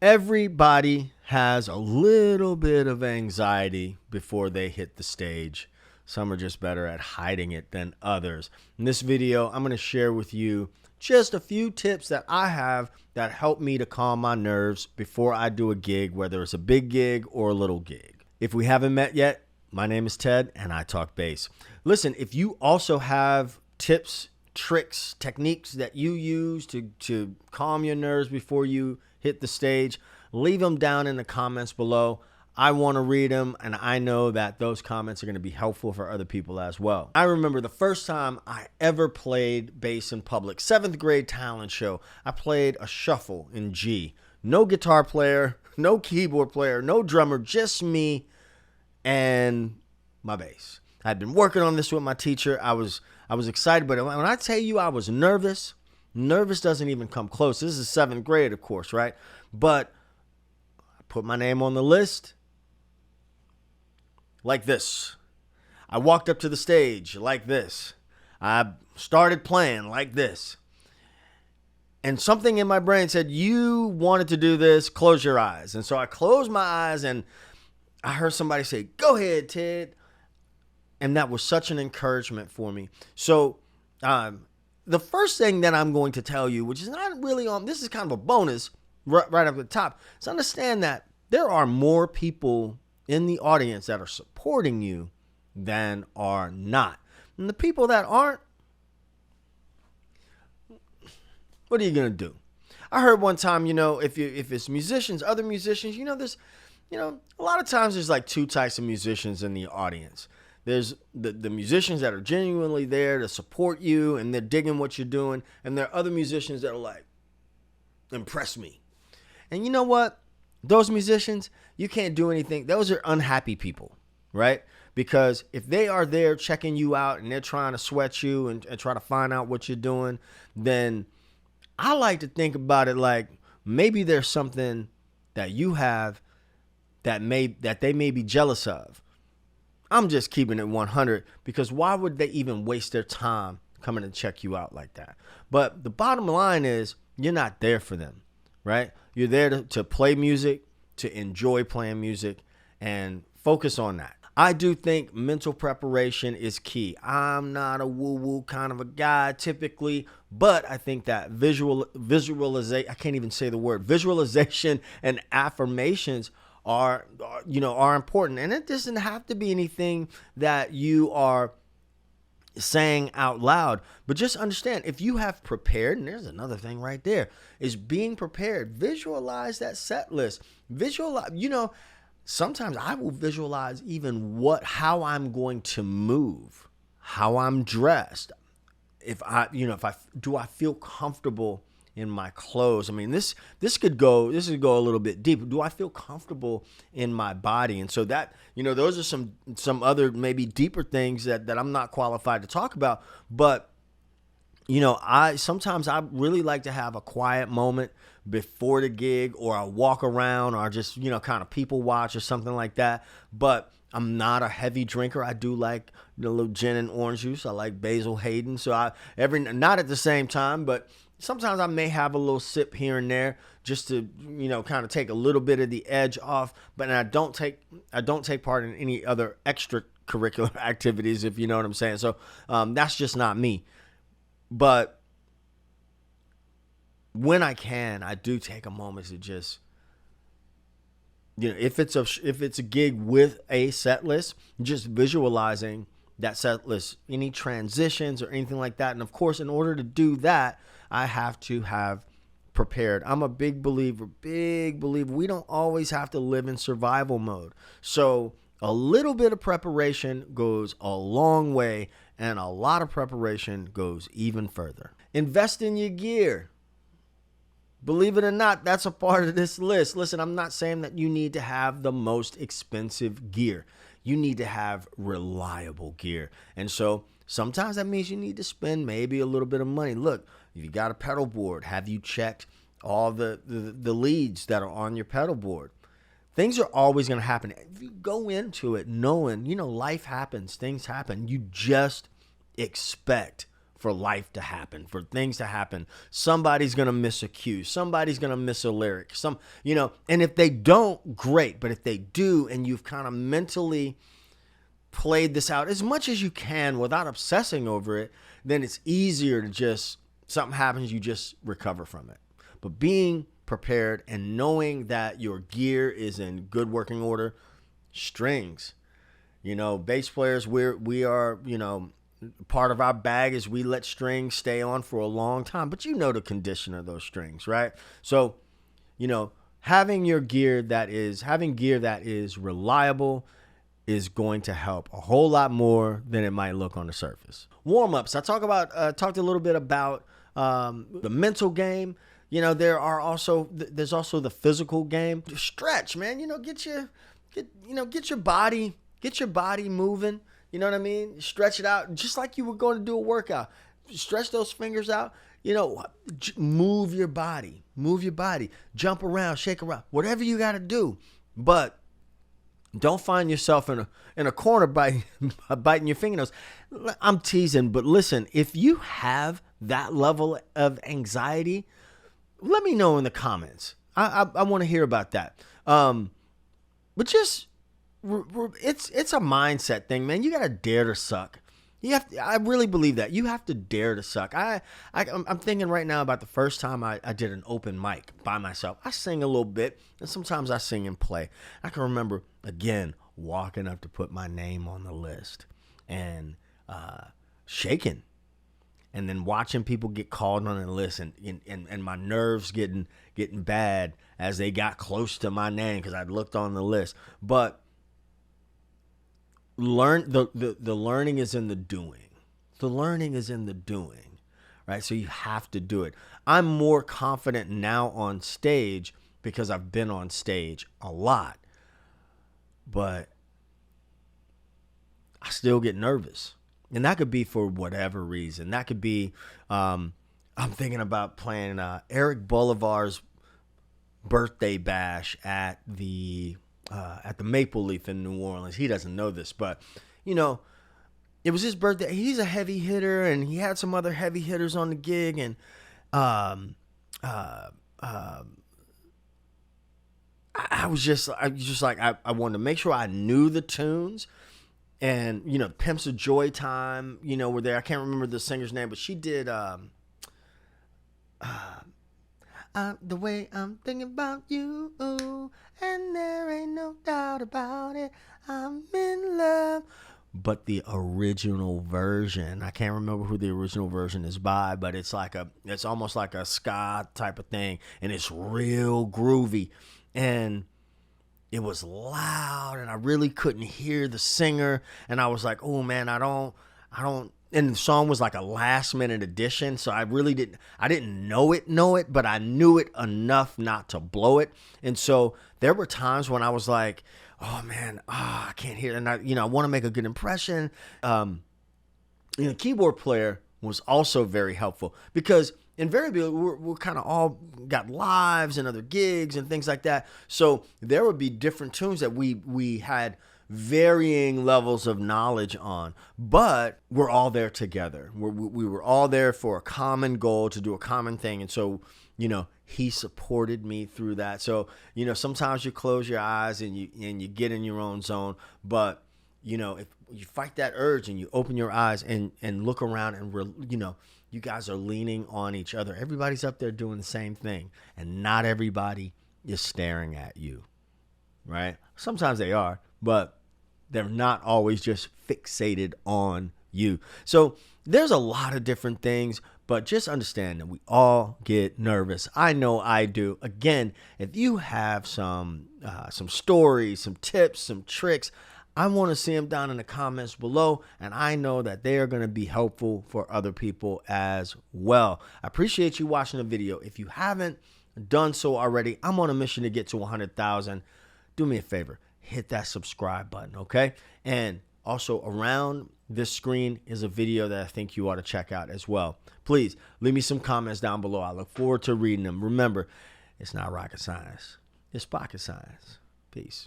Everybody has a little bit of anxiety before they hit the stage. Some are just better at hiding it than others. In this video, I'm going to share with you just a few tips that I have that help me to calm my nerves before I do a gig, whether it's a big gig or a little gig. If we haven't met yet, my name is Ted and I talk bass. Listen, if you also have tips, tricks, techniques that you use to calm your nerves before you hit the stage, leave them down in the comments below. I want to read them, and I know that those comments are going to be helpful for other people as well. I remember the first time I ever played bass in public, 7th grade talent show. I played a shuffle in G. No guitar player, no keyboard player, no drummer, just me and my bass. I'd been working on this with my teacher. I was excited, but when I tell you I was nervous doesn't even come close. This is 7th grade, of course, right? But I put my name on the list like this. I walked up to the stage like this. I started playing like this. And something in my brain said, you wanted to do this, close your eyes. And so I closed my eyes and I heard somebody say, go ahead, Ted. And that was such an encouragement for me. So the first thing that I'm going to tell you, which is not really on, this is kind of a bonus right up the top, is understand that there are more people in the audience that are supporting you than are not. And the people that aren't, what are you going to do? I heard one time, if it's musicians, other musicians, there's, a lot of times there's like two types of musicians in the audience. There's the musicians that are genuinely there to support you and they're digging what you're doing. And there are other musicians that are like, impress me. And you know what? Those musicians, you can't do anything. Those are unhappy people, right? Because if they are there checking you out and they're trying to sweat you and try to find out what you're doing, then I like to think about it like maybe there's something that you have that they may be jealous of. I'm just keeping it 100 because why would they even waste their time coming to check you out like that? But the bottom line is you're not there for them, right? You're there to play music, to enjoy playing music, and focus on that. I do think mental preparation is key. I'm not a woo-woo kind of a guy typically, but I think that visualization, I can't even say the word, visualization and affirmations are important. And it doesn't have to be anything that you are saying out loud, but just understand if you have prepared, and there's another thing right there, is being prepared. Visualize that set list. Visualize, sometimes I will visualize even how I'm going to move, how I'm dressed. If I feel comfortable in my clothes. I mean, this could go a little bit deep. Do I feel comfortable in my body? And so that, those are some other maybe deeper things that I'm not qualified to talk about. But, sometimes I really like to have a quiet moment before the gig, or I walk around, or just, kind of people watch or something like that. But I'm not a heavy drinker. I do like a little gin and orange juice. I like Basil Hayden. So not at the same time, but sometimes I may have a little sip here and there just to, kind of take a little bit of the edge off. But I don't take part in any other extracurricular activities, if you know what I'm saying. So that's just not me. But when I can, I do take a moment to just, if it's a gig with a set list, just visualizing that set list, any transitions or anything like that. And of course, in order to do that, I have to have prepared. I'm a big believer. We don't always have to live in survival mode. So a little bit of preparation goes a long way, and a lot of preparation goes even further. Invest in your gear. Believe it or not, that's a part of this list. Listen, I'm not saying that you need to have the most expensive gear. You need to have reliable gear. And so sometimes that means you need to spend maybe a little bit of money. Look, if you got a pedal board, have you checked all the leads that are on your pedal board? Things are always going to happen. If you go into it knowing, life happens, things happen, you just expect for life to happen, for things to happen. Somebody's going to miss a cue. Somebody's going to miss a lyric. And if they don't, great. But if they do, and you've kind of mentally played this out as much as you can without obsessing over it, then it's easier to just, something happens, you just recover from it. But being prepared and knowing that your gear is in good working order, strings, bass players, we are, part of our bag is we let strings stay on for a long time, but the condition of those strings, right? So, having gear that is reliable is going to help a whole lot more than it might look on the surface. Warm-ups. I talked a little bit about the mental game. There's also the physical game. Stretch, man. Get your body moving. You know what I mean? Stretch it out just like you were going to do a workout. Stretch those fingers out. Move your body. Jump around, shake around, whatever you got to do. But don't find yourself in a corner biting your fingernails. I'm teasing, but listen, if you have that level of anxiety, let me know in the comments. I want to hear about that. But just it's a mindset thing, man. You got to dare to suck. I really believe that. You have to dare to suck. I'm thinking right now about the first time I did an open mic by myself. I sing a little bit, and sometimes I sing and play. I can remember, again, walking up to put my name on the list and shaking, and then watching people get called on the list, and my nerves getting bad as they got close to my name because I'd looked on the list. But the learning is in the doing. The learning is in the doing, right? So you have to do it. I'm more confident now on stage because I've been on stage a lot, but I still get nervous, and that could be for whatever reason. That could be I'm thinking about playing Eric Bolivar's birthday bash at the Maple Leaf in New Orleans. He doesn't know this, but it was his birthday. He's a heavy hitter, and he had some other heavy hitters on the gig, and I was just like I wanted to make sure I knew the tunes, and Pimps of Joy Time, were there. I can't remember the singer's name, but she did the way I'm thinking about you, and there ain't no doubt about it, I'm in love. But the original version, I can't remember who the original version is by, but it's almost like a ska type of thing, and it's real groovy, and it was loud, and I really couldn't hear the singer, and I was like, oh man, I don't. And the song was like a last minute addition, so I didn't know it, but I knew it enough not to blow it. And so there were times when I was like, oh man, I can't hear it. And I want to make a good impression. Keyboard player was also very helpful because invariably we're kind of all got lives and other gigs and things like that. So there would be different tunes that we had varying levels of knowledge on, but we're all there together. We were all there for a common goal to do a common thing. And so, he supported me through that. So, sometimes you close your eyes and you get in your own zone, but if you fight that urge and you open your eyes and look around and you guys are leaning on each other. Everybody's up there doing the same thing, and not everybody is staring at you, right? Sometimes they are, but they're not always just fixated on you. So there's a lot of different things, but just understand that we all get nervous. I know I do. Again, if you have some stories, some tips, some tricks, I want to see them down in the comments below, and I know that they are going to be helpful for other people as well. I appreciate you watching the video. If you haven't done so already, I'm on a mission to get to 100,000. Do me a favor. Hit that subscribe button, okay? And also around this screen is a video that I think you ought to check out as well. Please leave me some comments down below. I look forward to reading them. Remember, it's not rocket science. It's pocket science. Peace.